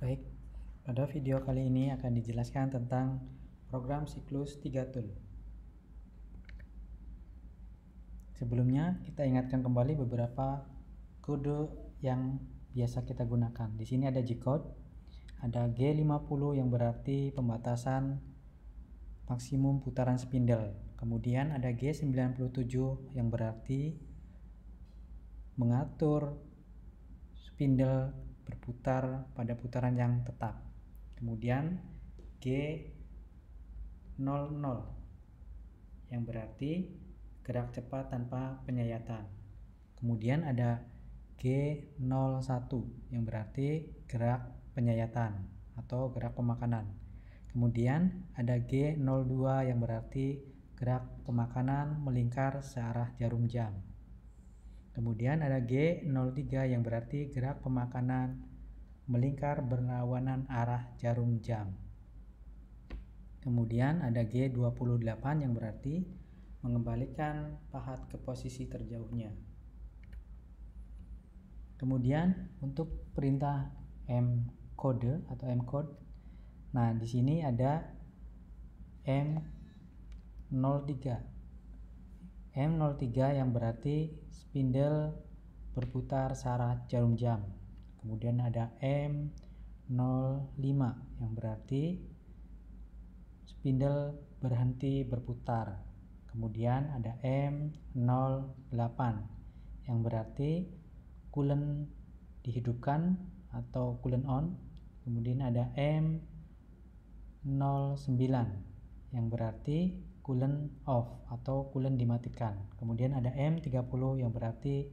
Baik, pada video kali ini akan dijelaskan tentang program siklus 3 tool. Sebelumnya kita ingatkan kembali beberapa kode yang biasa kita gunakan. Di sini ada G-code, ada G50 yang berarti pembatasan maksimum putaran spindle. Kemudian ada G97 yang berarti mengatur spindle berputar pada putaran yang tetap. Kemudian G00 yang berarti gerak cepat tanpa penyayatan. Kemudian ada G01 yang berarti gerak penyayatan atau gerak pemakanan. Kemudian ada G02 yang berarti gerak pemakanan melingkar searah jarum jam. Kemudian ada G03 yang berarti gerak pemakanan melingkar berlawanan arah jarum jam. Kemudian ada G28 yang berarti mengembalikan pahat ke posisi terjauhnya. Kemudian untuk perintah M-code atau M-code, nah di sini ada M03. M03 yang berarti spindle berputar searah jarum jam. Kemudian ada M05 yang berarti spindle berhenti berputar. Kemudian ada M08 yang berarti coolant dihidupkan atau coolant on. Kemudian ada M09 yang berarti coolant off atau coolant dimatikan. Kemudian ada M30 yang berarti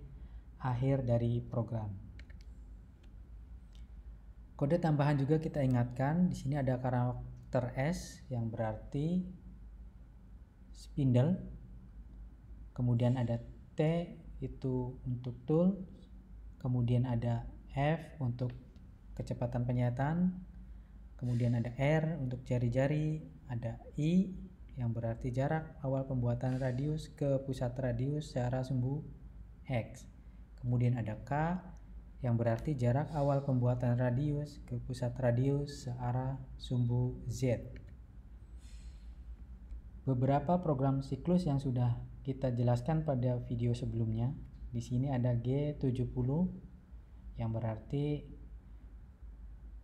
akhir dari program. Kode tambahan juga kita ingatkan, di sini ada karakter S yang berarti spindle. Kemudian ada T itu untuk tool. Kemudian ada F untuk kecepatan penyayatan. Kemudian ada R untuk jari-jari, ada I yang berarti jarak awal pembuatan radius ke pusat radius searah sumbu X. Kemudian ada K yang berarti jarak awal pembuatan radius ke pusat radius searah sumbu Z. Beberapa program siklus yang sudah kita jelaskan pada video sebelumnya. Di sini ada G70 yang berarti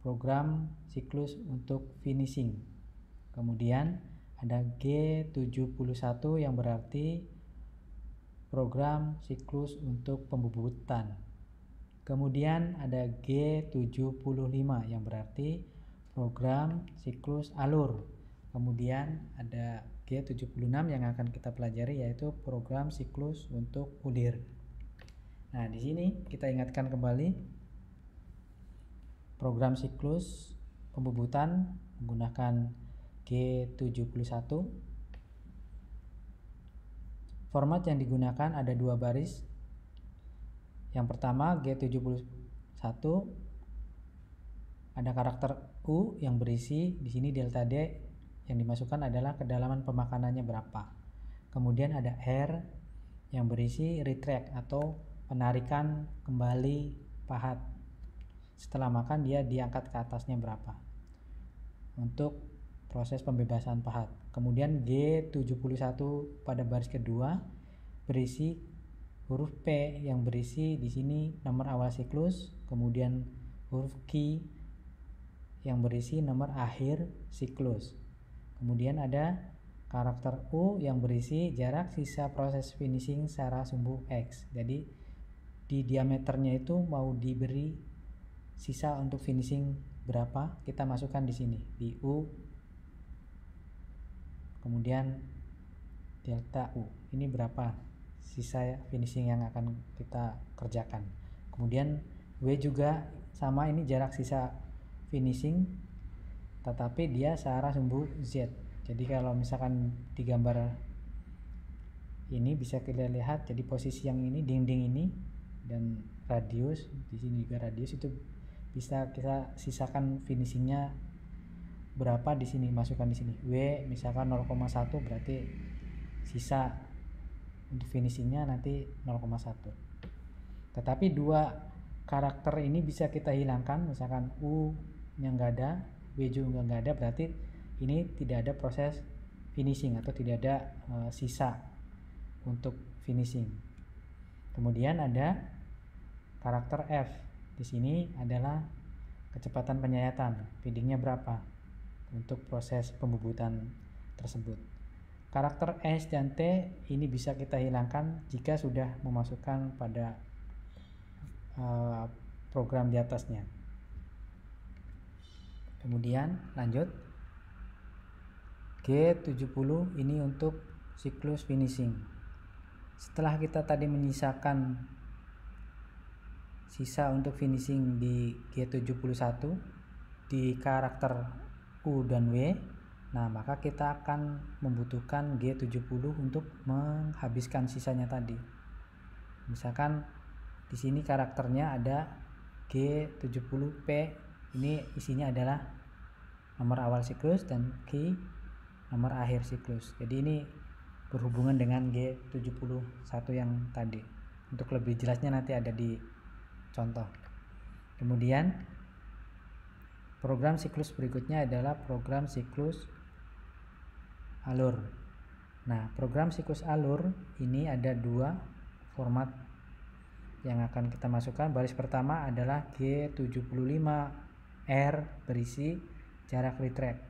program siklus untuk finishing. Kemudian ada G71 yang berarti program siklus untuk pembubutan. Kemudian ada G75 yang berarti program siklus alur. Kemudian ada G76 yang akan kita pelajari yaitu program siklus untuk ulir. Nah, di sini kita ingatkan kembali program siklus pembubutan menggunakan G71. Format yang digunakan ada dua baris. Yang pertama G71 ada karakter U yang berisi di sini delta D yang dimasukkan adalah kedalaman pemakanannya berapa. Kemudian ada R yang berisi retract atau penarikan kembali pahat. Setelah makan dia diangkat ke atasnya berapa. Untuk proses pembebasan pahat. Kemudian G71 pada baris kedua berisi huruf P yang berisi di sini nomor awal siklus, kemudian huruf Q yang berisi nomor akhir siklus. Kemudian ada karakter U yang berisi jarak sisa proses finishing searah sumbu X. Jadi di diameternya itu mau diberi sisa untuk finishing berapa, kita masukkan di sini di U. Kemudian delta U. Ini berapa sisa finishing yang akan kita kerjakan. Kemudian W juga sama, ini jarak sisa finishing tetapi dia searah sumbu Z. Jadi kalau misalkan di gambar ini bisa kita lihat, jadi posisi yang ini dinding ini dan radius di sini juga radius itu bisa kita sisakan finishingnya berapa di sini, masukkan di sini. W misalkan 0,1 berarti sisa untuk finishingnya nanti 0,1. Tetapi dua karakter ini bisa kita hilangkan, misalkan U yang nggak ada, W juga nggak ada, berarti ini tidak ada proses finishing atau tidak ada sisa untuk finishing. Kemudian ada karakter F. Di sini adalah kecepatan penyayatan, feedingnya berapa untuk proses pembubutan tersebut. Karakter S dan T ini bisa kita hilangkan jika sudah memasukkan pada program di atasnya. Kemudian lanjut, G70 ini untuk siklus finishing. Setelah kita tadi menyisakan sisa untuk finishing di G71 di karakter U dan W, nah maka kita akan membutuhkan G70 untuk menghabiskan sisanya tadi. Misalkan di sini karakternya ada G70P, ini isinya adalah nomor awal siklus dan Q nomor akhir siklus. Jadi ini berhubungan dengan G71 yang tadi. Untuk lebih jelasnya nanti ada di contoh. Kemudian program siklus berikutnya adalah program siklus alur. Nah, program siklus alur ini ada dua format yang akan kita masukkan. Baris pertama adalah G75R berisi jarak retract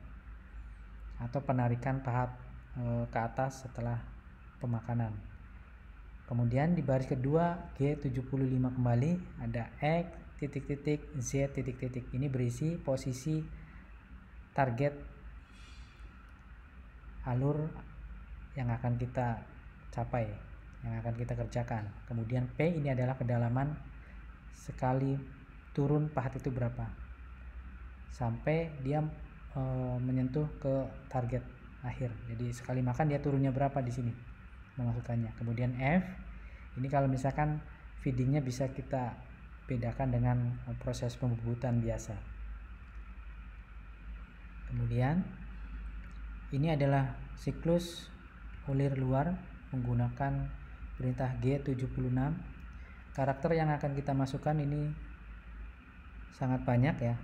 atau penarikan pahat ke atas setelah pemakanan. Kemudian di baris kedua G75 kembali ada X titik-titik Z titik-titik. Ini berisi posisi target alur yang akan kita capai, yang akan kita kerjakan. Kemudian P ini adalah kedalaman sekali turun pahat itu berapa sampai dia menyentuh ke target akhir. Jadi sekali makan dia turunnya berapa di sini memasukkannya. Kemudian F ini kalau misalkan feedingnya bisa kita bedakan dengan proses pembubutan biasa. Kemudian ini adalah siklus ulir luar menggunakan perintah G76. Karakter yang akan kita masukkan ini sangat banyak ya.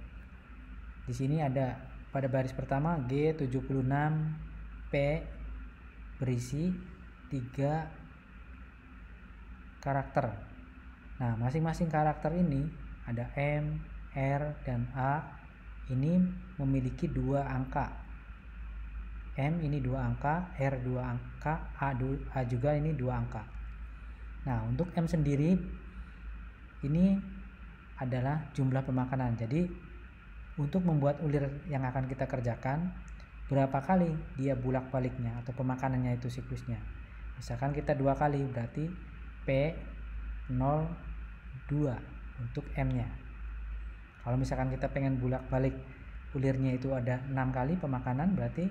Di sini ada pada baris pertama G76P berisi 3 karakter. Nah, masing-masing karakter ini ada M, R, dan A ini memiliki 2 angka. M ini 2 angka, R 2 angka, A juga ini 2 angka. Nah, untuk M sendiri ini adalah jumlah pemakanan. Jadi untuk membuat ulir yang akan kita kerjakan, berapa kali dia bolak-baliknya atau pemakanannya itu siklusnya. Misalkan kita 2 kali, berarti P02 untuk M-nya. Kalau misalkan kita pengen bolak-balik ulirnya itu ada 6 kali pemakanan, berarti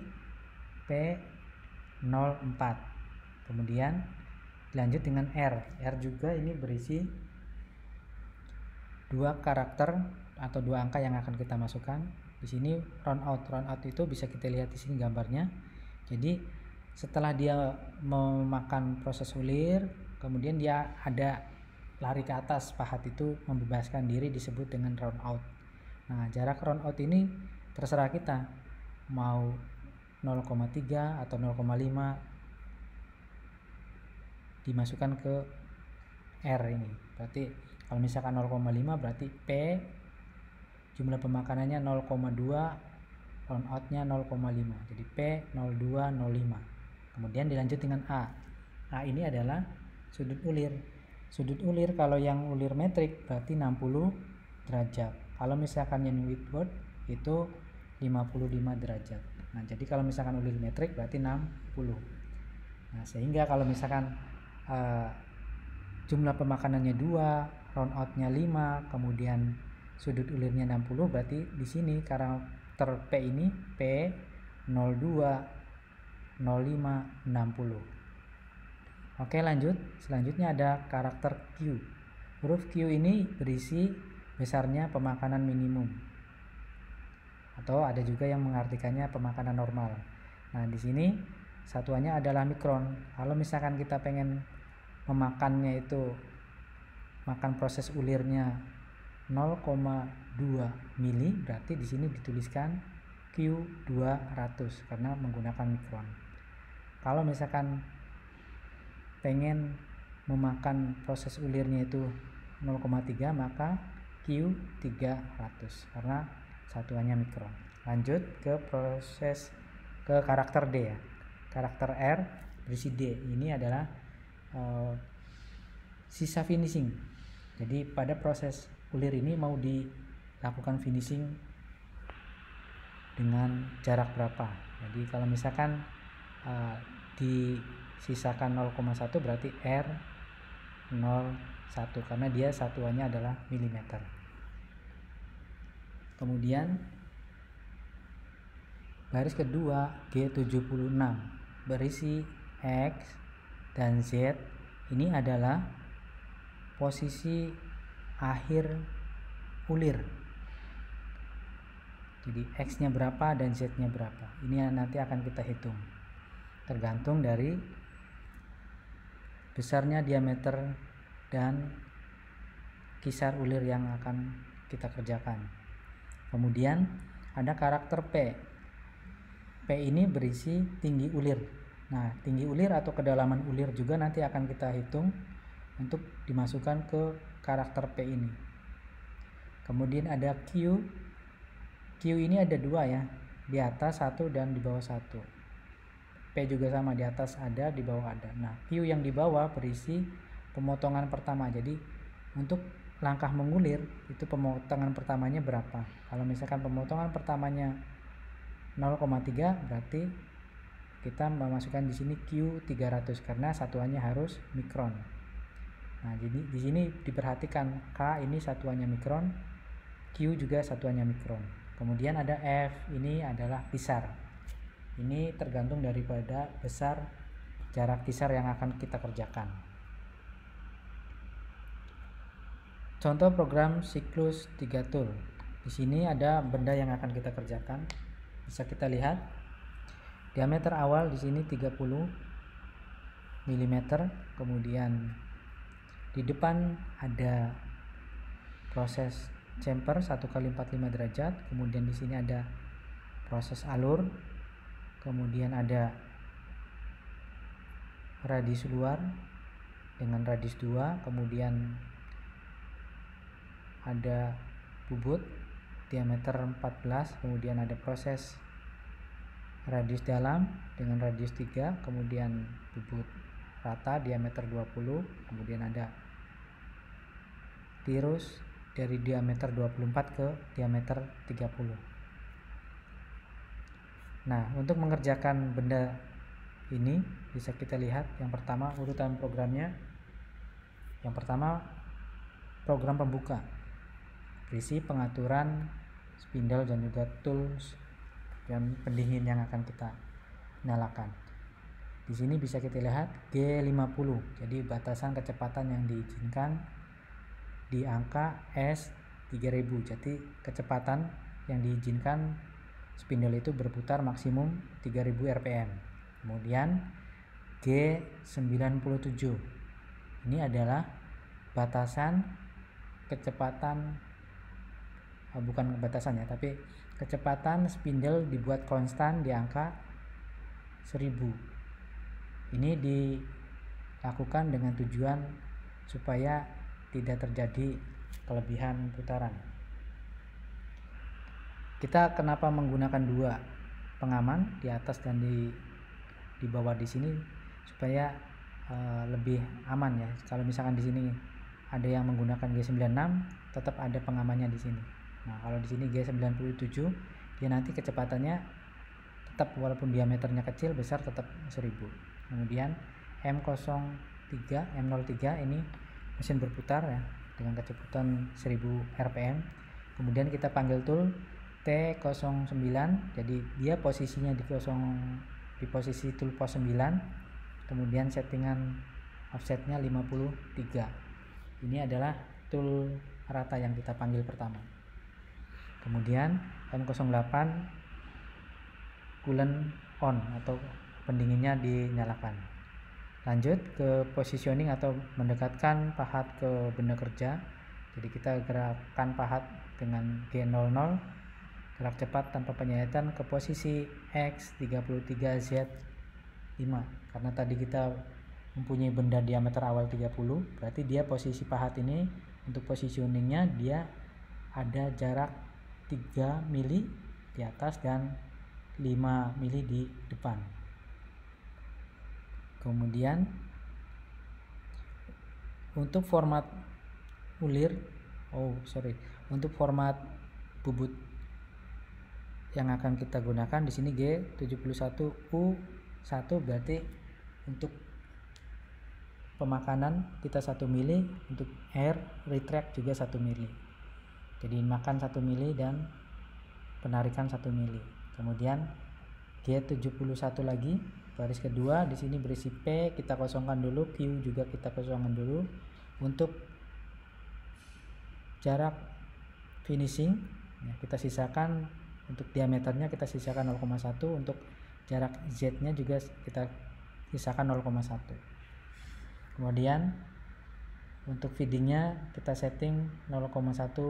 P04. Kemudian lanjut dengan R. R juga ini berisi 2 karakter atau 2 angka yang akan kita masukkan. Di sini round out. Round out itu bisa kita lihat di sini gambarnya. Jadi setelah dia memakan proses ulir, kemudian dia ada lari ke atas pahat itu membebaskan diri, disebut dengan round out. Nah, jarak round out ini terserah kita mau 0,3 atau 0,5 dimasukkan ke R ini. Berarti kalau misalkan 0,5 berarti P jumlah pemakanannya 0,2, round outnya 0,5. Jadi P0205. Kemudian dilanjut dengan A. A ini adalah sudut ulir. Sudut ulir kalau yang ulir metrik berarti 60 derajat. Kalau misalkan yang Whitworth itu 55 derajat. Nah, jadi kalau misalkan ulir metrik berarti 60. Nah, sehingga kalau misalkan jumlah pemakanannya 2, round outnya 5, kemudian sudut ulirnya 60, berarti di sini karakter P ini P02 05 60. Oke, lanjut. Selanjutnya ada karakter Q. Huruf Q ini berisi besarnya pemakanan minimum. Atau ada juga yang mengartikannya pemakanan normal. Nah, di sini satuannya adalah mikron. Kalau misalkan kita pengen memakannya itu makan proses ulirnya 0,2 mili, berarti di sini dituliskan Q200 karena menggunakan mikron. Kalau misalkan pengen memakan proses ulirnya itu 0,3, maka Q300 karena satuannya mikron. Lanjut ke karakter D ya. Karakter R berisi D. Ini adalah sisa finishing. Jadi pada proses ulir ini mau dilakukan finishing dengan jarak berapa. Jadi kalau misalkan disisakan 0,1 berarti R01 karena dia satuannya adalah milimeter. Kemudian baris kedua G76 berisi X dan Z. Ini adalah posisi akhir ulir. Jadi X nya berapa dan Z nya berapa, ini nanti akan kita hitung tergantung dari besarnya diameter dan kisar ulir yang akan kita kerjakan. Kemudian ada karakter P. P ini berisi tinggi ulir. Nah, tinggi ulir atau kedalaman ulir juga nanti akan kita hitung untuk dimasukkan ke karakter P ini. Kemudian ada Q. Q ini ada dua ya, di atas satu dan di bawah satu. P juga sama, di atas ada, di bawah ada. Nah, Q yang di bawah berisi pemotongan pertama. Jadi untuk langkah mengulir itu pemotongan pertamanya berapa. Kalau misalkan pemotongan pertamanya 0,3 berarti kita memasukkan di sini Q300 karena satuannya harus mikron. Nah, jadi di sini diperhatikan K ini satuannya mikron, Q juga satuannya mikron. Kemudian ada F, ini adalah kisar. Ini tergantung daripada besar jarak kisar yang akan kita kerjakan. Contoh program siklus 3 tool. Di sini ada benda yang akan kita kerjakan. Bisa kita lihat diameter awal di sini 30 mm, kemudian di depan ada proses chamfer 1 kali 45 derajat, kemudian di sini ada proses alur, kemudian ada radius luar dengan radius 2, kemudian ada bubut diameter 14, kemudian ada proses radius dalam dengan radius 3, kemudian bubut rata diameter 20, kemudian ada tirus dari diameter 24 ke diameter 30. Nah, untuk mengerjakan benda ini bisa kita lihat yang pertama urutan programnya. Yang pertama program pembuka berisi pengaturan spindle dan juga tools dan pendingin yang akan kita nyalakan. Di sini bisa kita lihat G50, jadi batasan kecepatan yang diizinkan di angka S3000. Jadi kecepatan yang diizinkan spindle itu berputar maksimum 3000 rpm. Kemudian G97, ini adalah batasan kecepatan, bukan batasan ya, tapi kecepatan spindle dibuat konstan di angka 1000. Ini dilakukan dengan tujuan supaya tidak terjadi kelebihan putaran. Kita kenapa menggunakan dua pengaman di atas dan di bawah di sini supaya lebih aman ya. Kalau misalkan di sini ada yang menggunakan G96, tetap ada pengamannya di sini. Nah, kalau di sini G97, dia nanti kecepatannya tetap walaupun diameternya kecil besar tetap 1000. Kemudian M03 ini mesin berputar ya dengan kecepatan 1000 rpm. Kemudian kita panggil tool T09, jadi dia posisinya di posisi tool pos 9. Kemudian settingan offsetnya 53. Ini adalah tool rata yang kita panggil pertama. Kemudian M08 coolant on atau pendinginnya dinyalakan. Lanjut ke positioning atau mendekatkan pahat ke benda kerja. Jadi kita gerakan pahat dengan G00, gerak cepat tanpa penyayatan ke posisi X 33 Z 5. Karena tadi kita mempunyai benda diameter awal 30, berarti dia posisi pahat ini untuk positioningnya dia ada jarak 3 mili di atas dan 5 mili di depan. Kemudian untuk format untuk format bubut yang akan kita gunakan di sini G71U1, berarti untuk pemakanan kita 1 mili, untuk air retract juga 1 mili. Jadi makan 1 mili dan penarikan 1 mili. Kemudian G71 lagi, baris kedua di sini berisi P, kita kosongkan dulu, Q juga kita kosongkan dulu. Untuk jarak finishing ya, kita sisakan untuk diameternya kita sisakan 0,1, untuk jarak Z nya juga kita sisakan 0,1. kemudian untuk feedingnya kita setting 0,1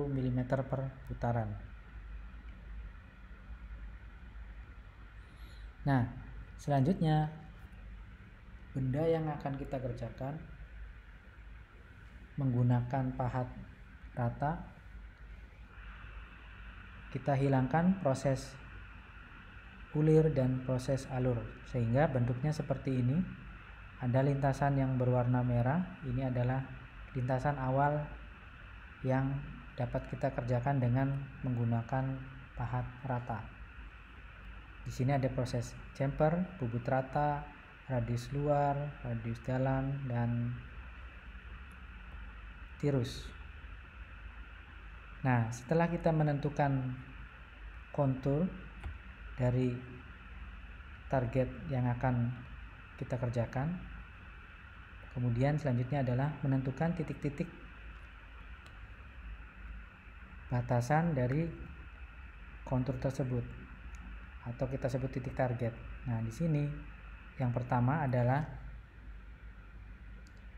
mm per putaran. Nah, selanjutnya benda yang akan kita kerjakan menggunakan pahat rata, kita hilangkan proses ulir dan proses alur sehingga bentuknya seperti ini. Ada lintasan yang berwarna merah, ini adalah lintasan awal yang dapat kita kerjakan dengan menggunakan pahat rata. Di sini ada proses chamfer, bubut rata, radius luar, radius dalam, dan tirus. Nah, setelah kita menentukan kontur dari target yang akan kita kerjakan, kemudian selanjutnya adalah menentukan titik-titik batasan dari kontur tersebut atau kita sebut titik target. Nah, di sini yang pertama adalah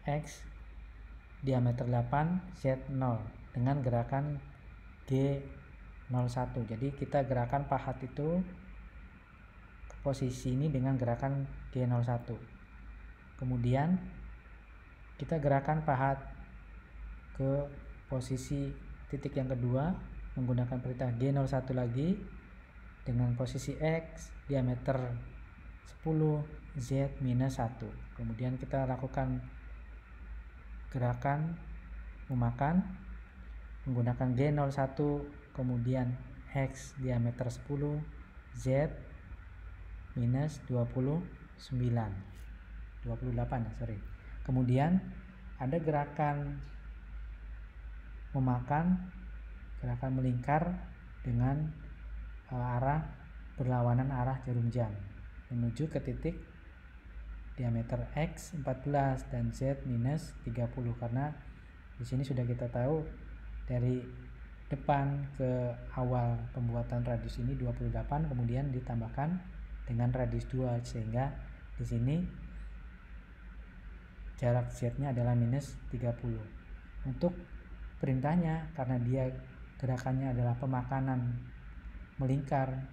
X diameter 8 Z 0 dengan gerakan G01. Jadi kita gerakan pahat itu ke posisi ini dengan gerakan G01. Kemudian kita gerakan pahat ke posisi titik yang kedua menggunakan perintah G01 lagi dengan posisi X diameter 10 Z minus 1. Kemudian kita lakukan gerakan memakan menggunakan G01, kemudian X diameter 10 Z minus 28 ya, kemudian ada gerakan memakan, gerakan melingkar dengan arah berlawanan arah jarum jam menuju ke titik diameter X 14 dan Z minus 30, karena di sini sudah kita tahu dari depan ke awal pembuatan radius ini 28, kemudian ditambahkan dengan radius 2 sehingga di sini jarak Z-nya adalah minus 30. Untuk perintahnya, karena dia gerakannya adalah pemakanan melingkar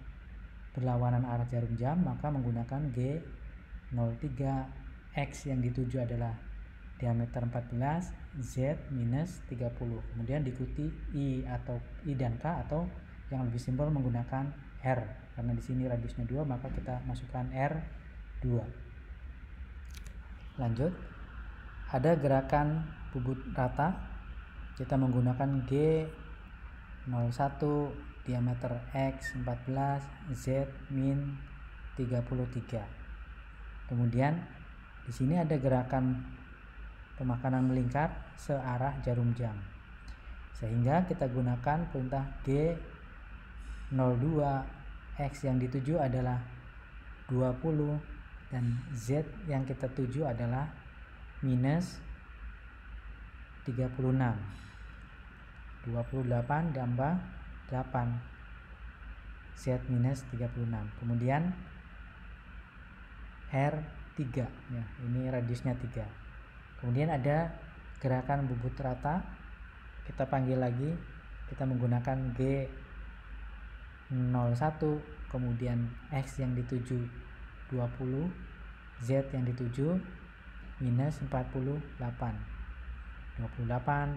berlawanan arah jarum jam, maka menggunakan G03. X yang dituju adalah diameter 14 Z minus 30, kemudian diikuti I dan K, atau yang lebih simpel menggunakan R, karena di sini radiusnya 2 maka kita masukkan R2. Lanjut, ada gerakan bubut rata, kita menggunakan G01 diameter X 14 Z min 33. Kemudian di sini ada gerakan pemakanan melingkar searah jarum jam, sehingga kita gunakan perintah G02. X yang dituju adalah 20 dan Z yang kita tuju adalah minus 36. 28 tambah 8 Z minus 36. Kemudian R3 ya, ini radiusnya 3. Kemudian ada gerakan bubut rata, kita panggil lagi, kita menggunakan G01, kemudian X yang dituju 20, Z yang dituju minus 48, 28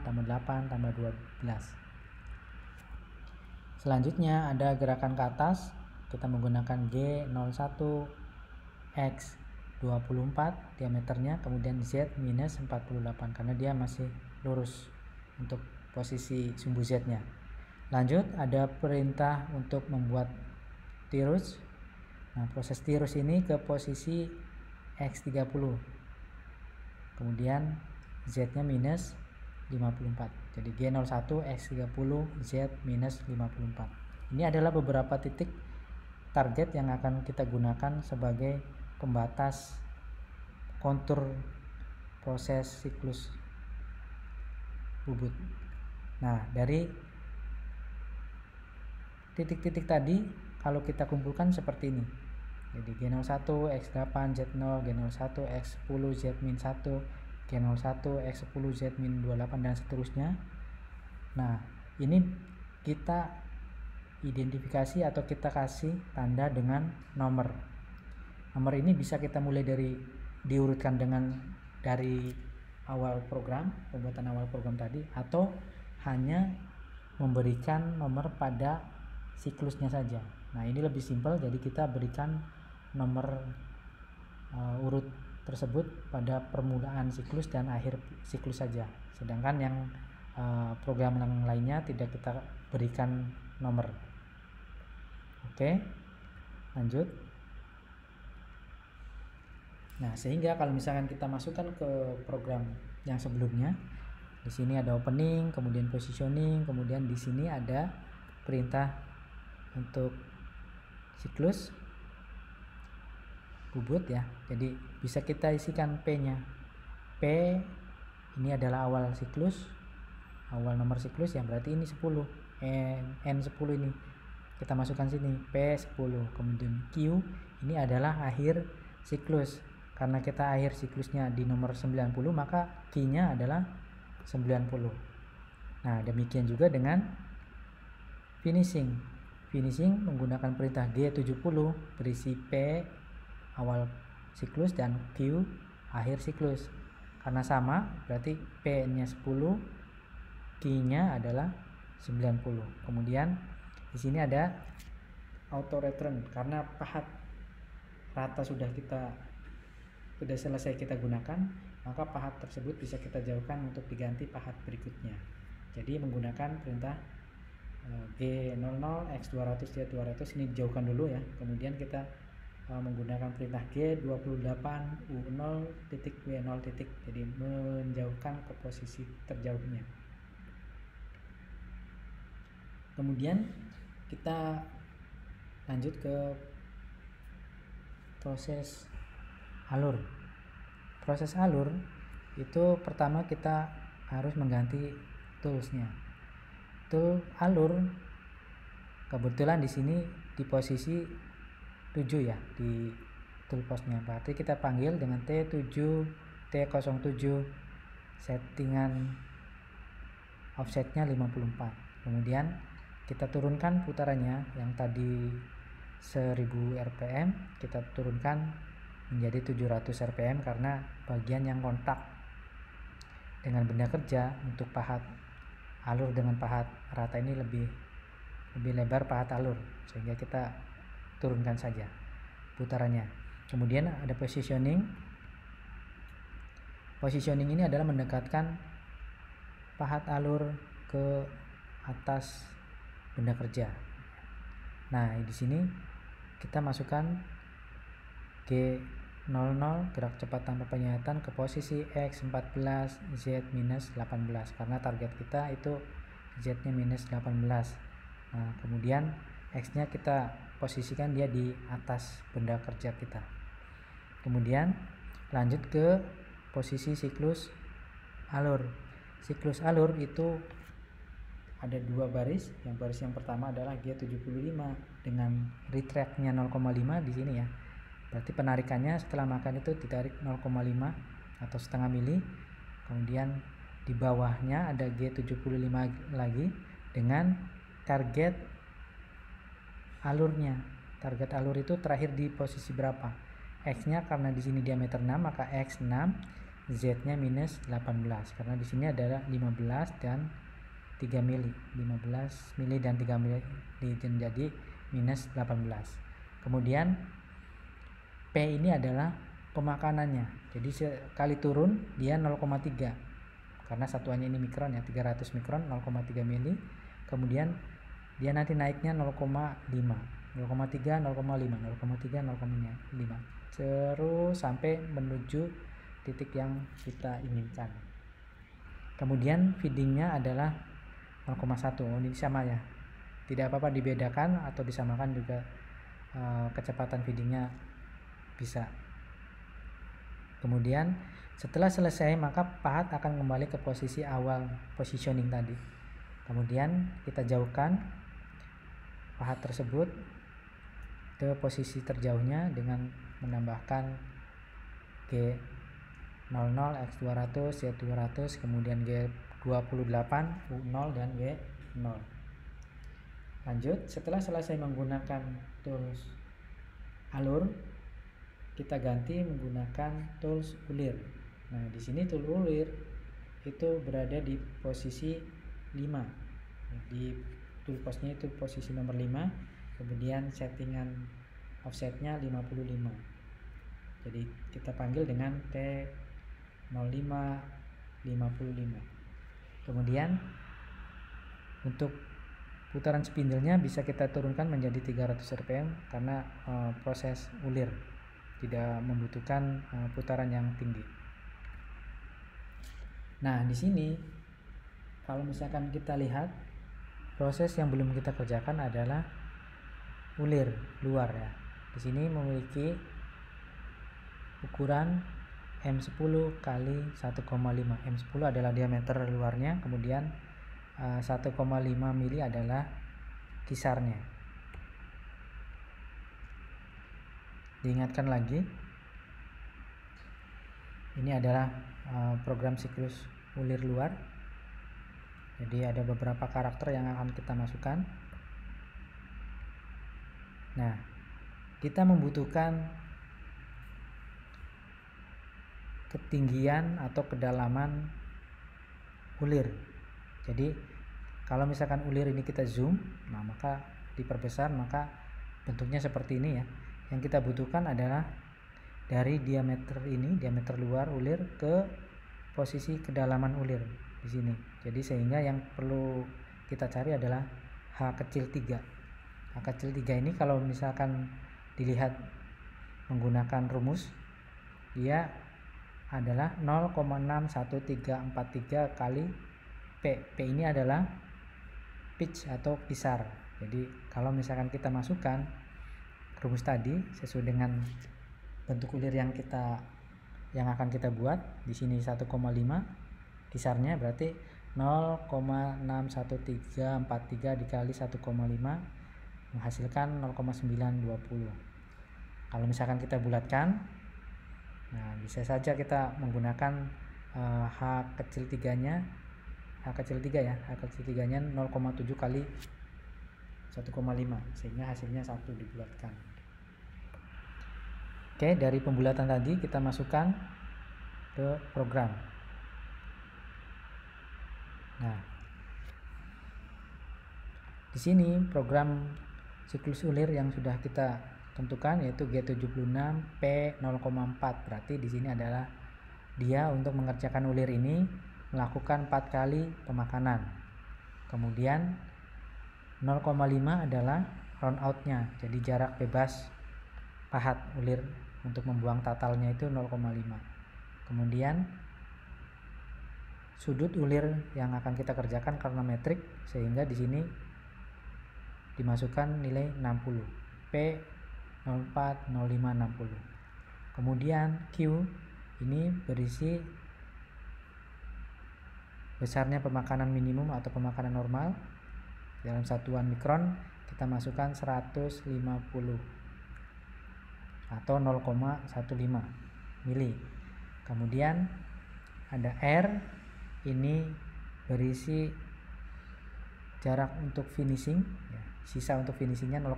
tambah 8 tambah 12. Selanjutnya ada gerakan ke atas, kita menggunakan G01 X 24 diameternya, kemudian Z minus 48 karena dia masih lurus untuk posisi sumbu Z nya. Lanjut ada perintah untuk membuat tirus. Nah, proses tirus ini ke posisi X30, kemudian Z nya minus 54, jadi G01 X30 Z minus 54. Ini adalah beberapa titik target yang akan kita gunakan sebagai pembatas kontur proses siklus bubut. Nah, dari titik-titik tadi kalau kita kumpulkan seperti ini, jadi G01 X8 Z0, G01 X10 Z-1, G01 X10 Z-28 dan seterusnya. Nah, ini kita identifikasi atau kita kasih tanda dengan nomor. Nomor ini bisa kita mulai dari diurutkan dari awal program, pembuatan awal program tadi, atau hanya memberikan nomor pada siklusnya saja. Nah, ini lebih simpel, jadi kita berikan nomor urut tersebut pada permulaan siklus dan akhir siklus saja. Sedangkan yang program yang lainnya tidak kita berikan nomor. Oke, lanjut. Nah, sehingga kalau misalkan kita masukkan ke program yang sebelumnya, di sini ada opening, kemudian positioning, kemudian di sini ada perintah untuk siklus bubut ya. Jadi bisa kita isikan P-nya. P ini adalah awal siklus, awal nomor siklus yang berarti ini 10. N10 ini kita masukkan sini P10. Kemudian Q ini adalah akhir siklus. Karena kita akhir siklusnya di nomor 90, maka Q-nya adalah 90. Nah, demikian juga dengan finishing. Finishing menggunakan perintah G70 berisi P awal siklus dan Q akhir siklus. Karena sama, berarti P-nya 10, Q-nya adalah 90. Kemudian di sini ada auto return karena pahat rata sudah selesai kita gunakan, maka pahat tersebut bisa kita jauhkan untuk diganti pahat berikutnya. Jadi menggunakan perintah G00 X200 Z200 ini dijauhkan dulu ya. Kemudian kita menggunakan perintah G28 U0 titik W0 titik, jadi menjauhkan ke posisi terjauhnya. Kemudian kita lanjut ke proses alur. Proses alur itu pertama kita harus mengganti toolsnya. Tool alur kebetulan di sini di posisi 7 ya di toolboxnya. Berarti kita panggil dengan T7 T07, settingan offsetnya 54. Kemudian kita turunkan putarannya yang tadi 1000 rpm, kita turunkan menjadi 700 rpm karena bagian yang kontak dengan benda kerja untuk pahat alur dengan pahat rata ini lebih lebar pahat alur, sehingga kita turunkan saja putarannya. Kemudian ada positioning. Positioning ini adalah mendekatkan pahat alur ke atas benda kerja. Nah, di sini kita masukkan G00 gerak cepat tanpa penyihatan ke posisi X14 Z-18 karena target kita itu Z-nya minus 18. Nah, kemudian X-nya kita posisikan dia di atas benda kerja kita. Kemudian lanjut ke posisi siklus alur. Siklus alur itu ada dua baris. Yang baris yang pertama adalah G75 dengan retract-nya 0,5 di sini ya. Berarti penarikannya setelah makan itu ditarik 0,5 atau setengah mili. Kemudian di bawahnya ada G75 lagi dengan target alurnya. Target alur itu terakhir di posisi berapa? X-nya karena di sini diameter 6 maka X 6, Z-nya minus 18 karena di sini adalah 15 dan 3 mili. 15 mili dan 3 mili jadi minus 18. Kemudian P ini adalah pemakanannya. Jadi sekali turun dia 0,3 karena satuannya ini mikron ya, 300 mikron 0,3 mili. Kemudian dia nanti naiknya 0,5, 0,3, 0,5, 0,3, 0,5 terus sampai menuju titik yang kita inginkan. Kemudian feedingnya adalah 0,1. Ini sama ya, tidak apa-apa dibedakan atau disamakan juga, kecepatan feedingnya bisa. Kemudian setelah selesai maka pahat akan kembali ke posisi awal positioning tadi. Kemudian kita jauhkan pahat tersebut ke posisi terjauhnya dengan menambahkan G00, X200, Z200, kemudian G28, U0 dan W0. Lanjut, setelah selesai menggunakan tools alur, kita ganti menggunakan tools ulir. Nah, di sini tool ulir itu berada di posisi 5. Di toolboxnya itu posisi nomor 5. Kemudian settingan offsetnya 55. Jadi kita panggil dengan T0555. Kemudian untuk putaran spindle-nya bisa kita turunkan menjadi 300 rpm karena proses ulir tidak membutuhkan putaran yang tinggi. Nah, di sini kalau misalkan kita lihat proses yang belum kita kerjakan adalah ulir luar ya. Di sini memiliki ukuran M10 kali 1,5. M10 adalah diameter luarnya, kemudian 1,5 mili adalah kisarnya. Diingatkan lagi, ini adalah program siklus ulir luar. Jadi ada beberapa karakter yang akan kita masukkan. Nah, kita membutuhkan ketinggian atau kedalaman ulir. Jadi kalau misalkan ulir ini kita zoom, nah maka diperbesar, maka bentuknya seperti ini ya. Yang kita butuhkan adalah dari diameter ini, diameter luar ulir ke posisi kedalaman ulir di sini. Jadi sehingga yang perlu kita cari adalah H kecil 3. H kecil 3 ini kalau misalkan dilihat menggunakan rumus, dia adalah 0,61343 kali P. P ini adalah pitch atau pisar. Jadi kalau misalkan kita masukkan rumus tadi sesuai dengan bentuk ulir yang akan kita buat, di sini 1,5 kisarnya berarti 0,61343 dikali 1,5 menghasilkan 0,920. Kalau misalkan kita bulatkan, nah bisa saja kita menggunakan H kecil 3-nya, H kecil 3 ya, H kecil 3-nya 0,7 kali 1,5 sehingga hasilnya 1 dibulatkan. Oke, dari pembulatan tadi kita masukkan ke program. Nah, di sini program siklus ulir yang sudah kita tentukan yaitu G76 P0,4. Berarti di sini adalah dia untuk mengerjakan ulir ini melakukan 4 kali pemakanan. Kemudian 0,5 adalah round out-nya. Jadi jarak bebas pahat ulir untuk membuang tatalnya itu 0,5. Kemudian sudut ulir yang akan kita kerjakan karena metrik sehingga di sini dimasukkan nilai 60. P04 05 60. Kemudian Q ini berisi besarnya pemakanan minimum atau pemakanan normal. Dalam satuan mikron kita masukkan 150 atau 0,15 mili. Kemudian ada R ini berisi jarak untuk finishing ya, sisa untuk finishingnya 0,1.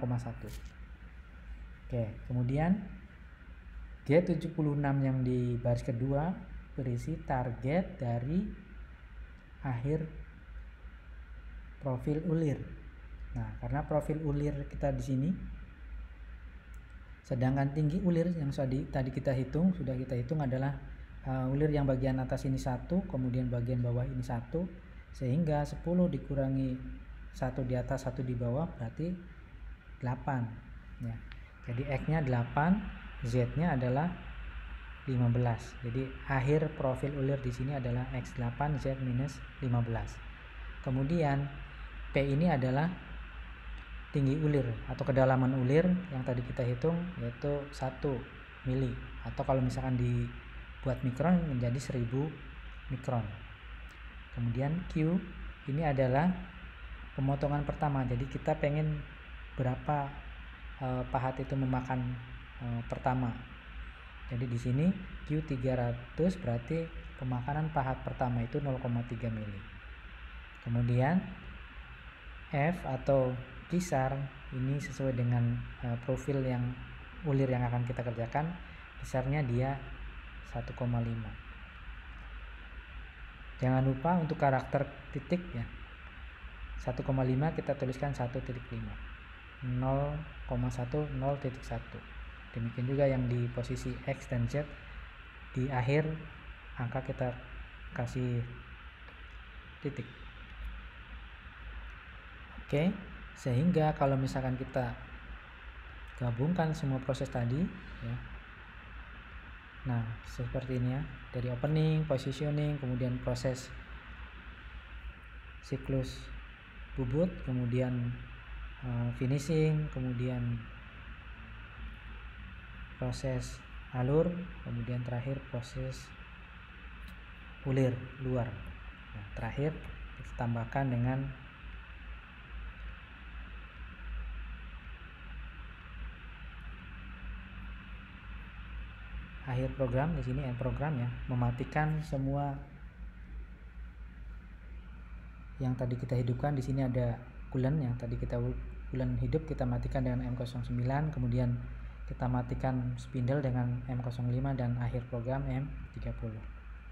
Oke, kemudian G76 yang di baris kedua berisi target dari akhir profil ulir. Nah, karena profil ulir kita di sini, sedangkan tinggi ulir yang tadi kita hitung adalah ulir yang bagian atas ini 1, kemudian bagian bawah ini 1, sehingga 10 dikurangi 1 di atas 1 di bawah berarti 8 ya. Jadi X nya 8, Z nya adalah 15. Jadi akhir profil ulir di sini adalah X8 Z minus 15. Kemudian P ini adalah tinggi ulir atau kedalaman ulir yang tadi kita hitung, yaitu 1 mili, atau kalau misalkan dibuat mikron menjadi 1000 mikron. Kemudian Q ini adalah pemotongan pertama, jadi kita pengen berapa pahat itu memakan pertama. Jadi di sini Q300 berarti pemakanan pahat pertama itu 0,3 mili. Kemudian F atau kisar ini sesuai dengan profil yang ulir yang akan kita kerjakan, kisarnya dia 1,5. Jangan lupa untuk karakter titik ya, 1,5 kita tuliskan 1,5, 0,1 0,1. Demikian juga yang di posisi X dan Z, di akhir angka kita kasih titik. Oke, sehingga kalau misalkan kita gabungkan semua proses tadi ya, nah seperti ini ya, dari opening, positioning, kemudian proses siklus bubut, kemudian finishing, kemudian proses alur, kemudian terakhir proses ulir luar. Nah, terakhir kita tambahkan dengan akhir program, di sini end program ya, mematikan semua yang tadi kita hidupkan. Di sini ada coolant yang tadi kita coolant hidup, kita matikan dengan M09, kemudian kita matikan spindle dengan M05 dan akhir program M30.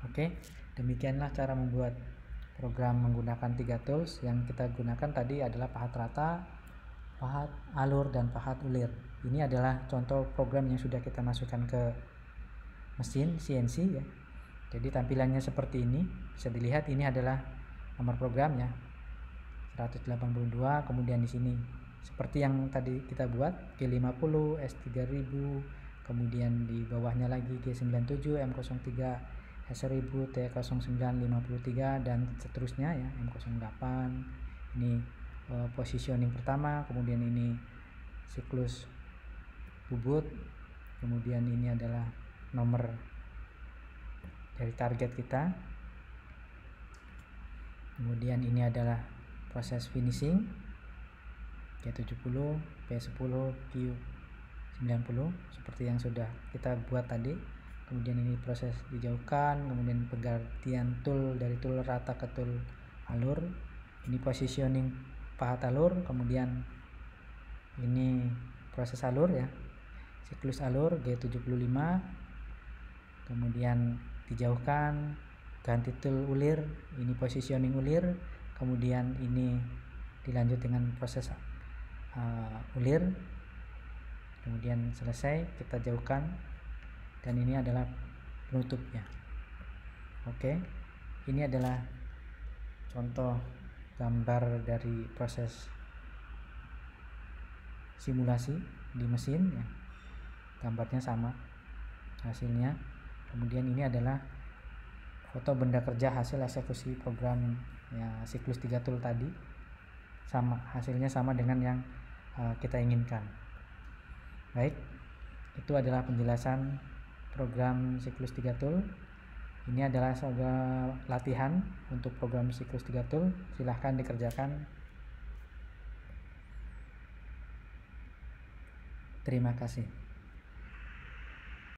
Oke, demikianlah cara membuat program menggunakan 3 tools. Yang kita gunakan tadi adalah pahat rata, pahat alur, dan pahat ulir. Ini adalah contoh program yang sudah kita masukkan ke mesin CNC ya. Jadi tampilannya seperti ini, bisa dilihat ini adalah nomor programnya 182, kemudian di sini seperti yang tadi kita buat G50, S3000, kemudian di bawahnya lagi G97, M03, S1000, T0953 dan seterusnya ya, M08. Ini positioning pertama, kemudian ini siklus bubut, kemudian ini adalah nomor dari target kita, kemudian ini adalah proses finishing G70, P10, Q90 seperti yang sudah kita buat tadi. Kemudian ini proses dijauhkan, kemudian penggantian tool dari tool rata ke tool alur. Ini positioning pahat alur, kemudian ini proses alur ya, siklus alur G75, kemudian dijauhkan, ganti tool ulir, ini positioning ulir, kemudian ini dilanjut dengan proses ulir, kemudian selesai kita jauhkan, dan ini adalah penutupnya. Oke, ini adalah contoh gambar dari proses simulasi di mesin ya, gambarnya sama hasilnya. Kemudian ini adalah foto benda kerja hasil eksekusi program ya, siklus 3 tool tadi, sama hasilnya sama dengan yang kita inginkan. Baik, itu adalah penjelasan program siklus 3 tool. Ini adalah latihan untuk program siklus 3 tool, silahkan dikerjakan. Terima kasih.